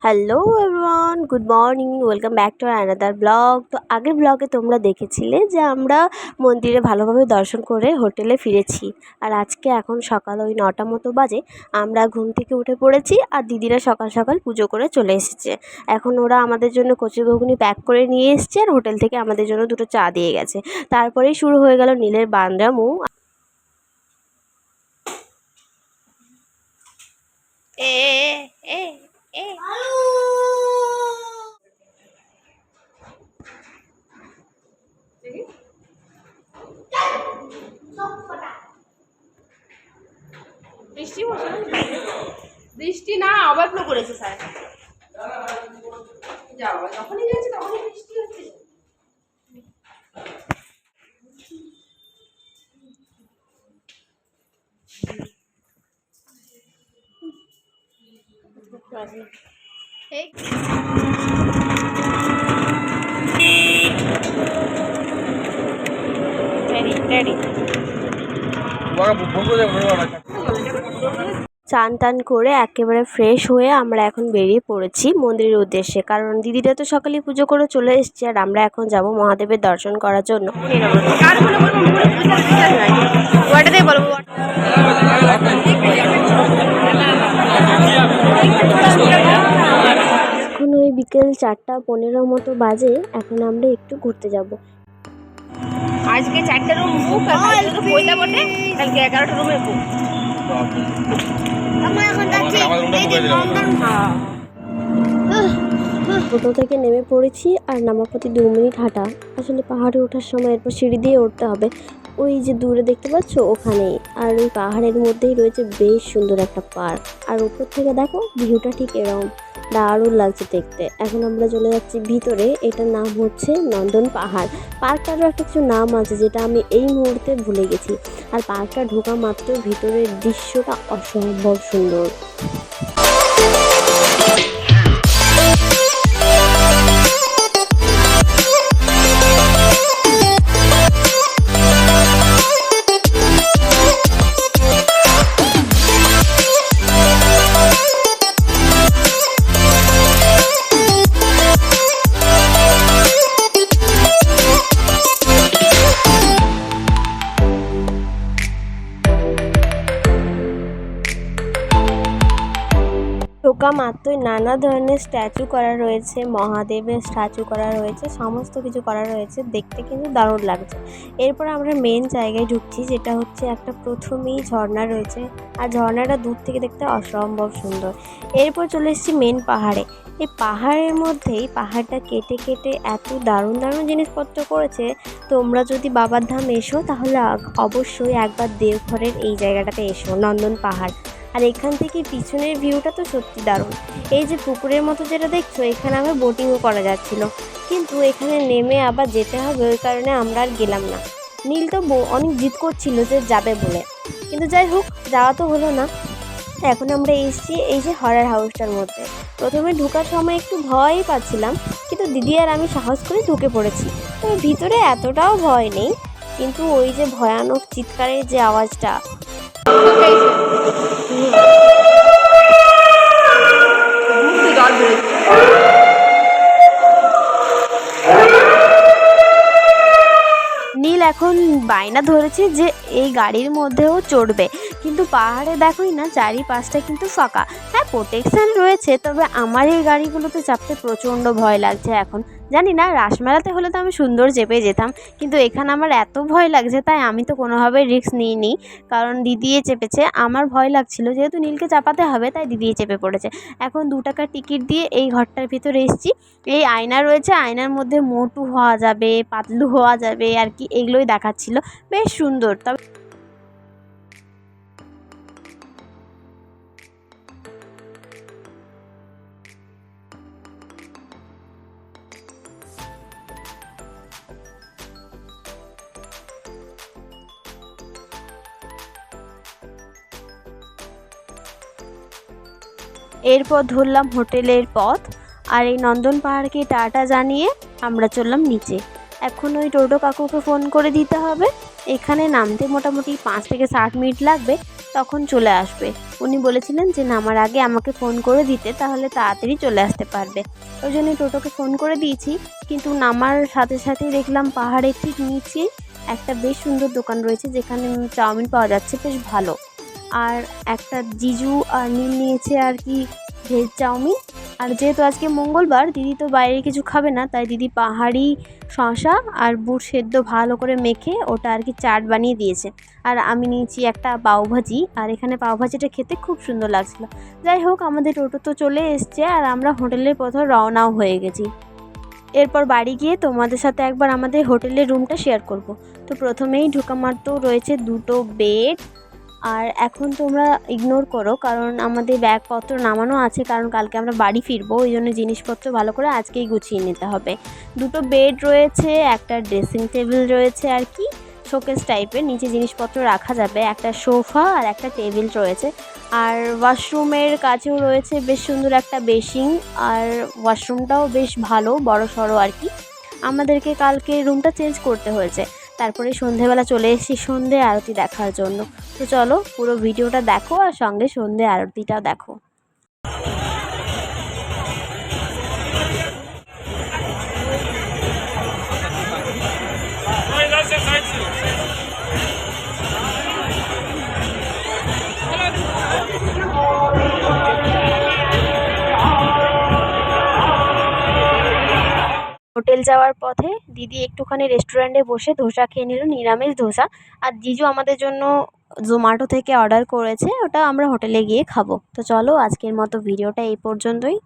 Hello everyone, good morning, welcome back to another blog. তো আগের ব্লগে তোমরা দেখেছিলে যে আমরা মন্দিরে ভালোভাবে দর্শন করে হোটেলে ফিরেছি। আর আজকে এখন সকাল ওই 9টা মতো বাজে, আমরা ঘুম থেকে উঠে পড়েছি আর দিদিরা সকাল সকাল পুজো করে চলে এসেছে। এখন ওরা আমাদের জন্য কচি ঘুগনি প্যাক করে নিয়ে এসছে আর হোটেল থেকে আমাদের জন্য দুটো চা দিয়ে গেছে। তারপরেই শুরু হয়ে গেল নীলের বান্ডামু। এ এ এ বৃষ্টি হচ্ছে না, বৃষ্টি না ওভারফ্লো করেছে স্যার। যাও যখনই যাচ্ছে তখনই বৃষ্টি হচ্ছে। চান টান করে একেবারে ফ্রেশ হয়ে আমরা এখন বেরিয়ে পড়েছি মন্দিরের উদ্দেশ্যে, কারণ দিদিরা তো সকালে পুজো করে চলে এসেছে আর আমরা এখন যাব মহাদেবের দর্শন করার জন্য। এখন ওই বিকেল 4:15 মতো বাজে। এখন আমরা একটু ঘুরতে যাব। আজকে 4টে রুম বুক, আর কালকে তো পয়লা বটে, কালকে 11টা রুমে বুক। টোটো থেকে নেমে পড়েছি আর নামার প্রতি 2 মিনিট হাঁটা। আসলে পাহাড়ে ওঠার সময় এরপর সিঁড়ি দিয়ে উঠতে হবে। ওই যে দূরে দেখতে পাচ্ছ ওখানেই। আর ওই পাহাড়ের মধ্যেই রয়েছে বেশ সুন্দর একটা পার্ক। আর উপর থেকে দেখো ভিউটা ঠিক এরকম দারুণ লাগছে দেখতে। এখন আমরা চলে যাচ্ছি ভিতরে। এটার নাম হচ্ছে নন্দন পাহাড়। পার্কটারও একটা কিছু নাম আছে যেটা আমি এই মুহূর্তে ভুলে গেছি। আর পার্কটা ঢোকা মাত্র ভিতরের দৃশ্যটা অসম্ভব সুন্দর। ঢোকা মাত্রই নানা ধরনের স্ট্যাচু করা রয়েছে, মহাদেবের স্ট্যাচু করা রয়েছে, সমস্ত কিছু করা রয়েছে। দেখতে কিন্তু দারুণ লাগছে। এরপর আমরা মেন জায়গায় ঢুকছি, যেটা হচ্ছে একটা প্রথমেই ঝর্ণা রয়েছে। আর ঝর্ণাটা দূর থেকে দেখতে অসম্ভব সুন্দর। এরপর চলে এসেছি মেন পাহাড়ে। এই পাহাড়ের মধ্যেই পাহাড়টা কেটে কেটে এত দারুণ দারুণ জিনিসপত্র করেছে। তোমরা যদি বাবার ধাম এসো তাহলে অবশ্যই একবার দেওঘরের এই জায়গাটাতে এসো, নন্দন পাহাড়। আর এখান থেকে পিছনের ভিউটা তো সত্যি দারুণ। এই যে পুকুরের মতো যেটা দেখছো, এখানে আবার বোটিংও করা যাচ্ছিল, কিন্তু এখানে নেমে আবার যেতে হবে, ওই কারণে আমরা আর গেলাম না। নীল তো অনেক জিদ করছিল যে যাবে বলে, কিন্তু যাই হোক যাওয়া তো হলো না। এখন আমরা এসেছি এই যে হরার হাউসটার মধ্যে। প্রথমে ঢোকার সময় একটু ভয়ই পাচ্ছিলাম, কিন্তু দিদি আর আমি সাহস করে ঢুকে পড়েছি। তবে ভিতরে এতটাও ভয় নেই, কিন্তু ওই যে ভয়ানক চিৎকারের যে আওয়াজটা, নীল এখন বায়না ধরেছে যে এই গাড়ির মধ্যেও চড়বে, কিন্তু পাহাড়ে দেখোই না চারিপাশটা কিন্তু ফাঁকা। হ্যাঁ, প্রোটেকশান রয়েছে, তবে আমার এই গাড়িগুলোতে চাপতে প্রচণ্ড ভয় লাগছে। এখন জানি না, রাসমেলাতে হলে তো আমি সুন্দর চেপে যেতাম, কিন্তু এখানে আমার এত ভয় লাগছে, তাই আমি তো কোনোভাবে রিস্ক নিইনি, কারণ দিদিয়ে চেপেছে। আমার ভয় লাগছিল যেহেতু নীলকে চাপাতে হবে, তাই দিদিয়ে চেপে পড়েছে। এখন 2 টাকার টিকিট দিয়ে এই ঘরটার ভিতরে এসেছি। এই আয়না রয়েছে, আয়নার মধ্যে মোটু হওয়া যাবে, পাতলু হওয়া যাবে আর কি, এগুলোই দেখাচ্ছিল। বেশ সুন্দর। তবে এরপর ধরলাম হোটেলের পথ, আর এই নন্দন পাহাড়কে টাটা জানিয়ে আমরা চললাম নিচে। এখন ওই টোটো কাকুকে ফোন করে দিতে হবে, এখানে নামতে মোটামুটি 5 থেকে 7 মিনিট লাগবে, তখন চলে আসবে। উনি বলেছিলেন যে নামার আগে আমাকে ফোন করে দিতে, তাহলে তাড়াতাড়ি চলে আসতে পারবে। ওই জন্য টোটোকে ফোন করে দিয়েছি। কিন্তু নামার সাথে সাথেই দেখলাম পাহাড়ের ঠিক নিচে একটা বেশ সুন্দর দোকান রয়েছে, যেখানে চাউমিন পাওয়া যাচ্ছে বেশ ভালো। আর একটা জিজু আর নীল নিয়েছে আর কি ভেজ চাউমিন। আর যেহেতু আজকে মঙ্গলবার, দিদি তো বাইরে কিছু খাবে না, তাই দিদি পাহাড়ি শসা আর বুট সেদ্ধ ভালো করে মেখে ওটা আর কি চাট বানিয়ে দিয়েছে। আর আমি নিয়েছি একটা পাওভাজি, আর এখানে পাওভাজিটা খেতে খুব সুন্দর লাগছিলো। যাই হোক, আমাদের টোটো তো চলে এসছে আর আমরা হোটেলের পথে রওনাও হয়ে গেছি। এরপর বাড়ি গিয়ে তোমাদের সাথে একবার আমাদের হোটেলের রুমটা শেয়ার করব। তো প্রথমেই ঢোকা মাত্র রয়েছে 2টো বেড। আর এখন তোমরা ইগনোর করো, কারণ আমাদের ব্যাগপত্র নামানো আছে, কারণ কালকে আমরা বাড়ি ফিরবো, ওই জন্য জিনিসপত্র ভালো করে আজকেই গুছিয়ে নিতে হবে। 2টো বেড রয়েছে, একটা ড্রেসিং টেবিল রয়েছে আর কি শোকেস টাইপের, নিচে জিনিসপত্র রাখা যাবে, একটা সোফা আর একটা টেবিল রয়েছে। আর ওয়াশরুমের কাছেও রয়েছে বেশ সুন্দর একটা বেসিন, আর ওয়াশরুমটাও বেশ ভালো বড় সড়ো আর কি। আমাদেরকে কালকে রুমটা চেঞ্জ করতে হয়েছে। তারপরে সন্ধেবেলা চলে এসেছি সন্ধে আরতি দেখার জন্য। তো চলো পুরো ভিডিওটা দেখো আর সঙ্গে সন্ধে আরতিটাও দেখো। হোটেল যাওয়ার পথে দিদি একটুখানি রেস্টুরেন্টে বসে ধোসা খেয়ে নিল, নিরামিষ ধোসা। আর জিজু আমাদের জন্য জোম্যাটো থেকে অর্ডার করেছে, ওটা আমরা হোটেলে গিয়ে খাবো। তো চলো আজকের মতো ভিডিওটা এই পর্যন্তই।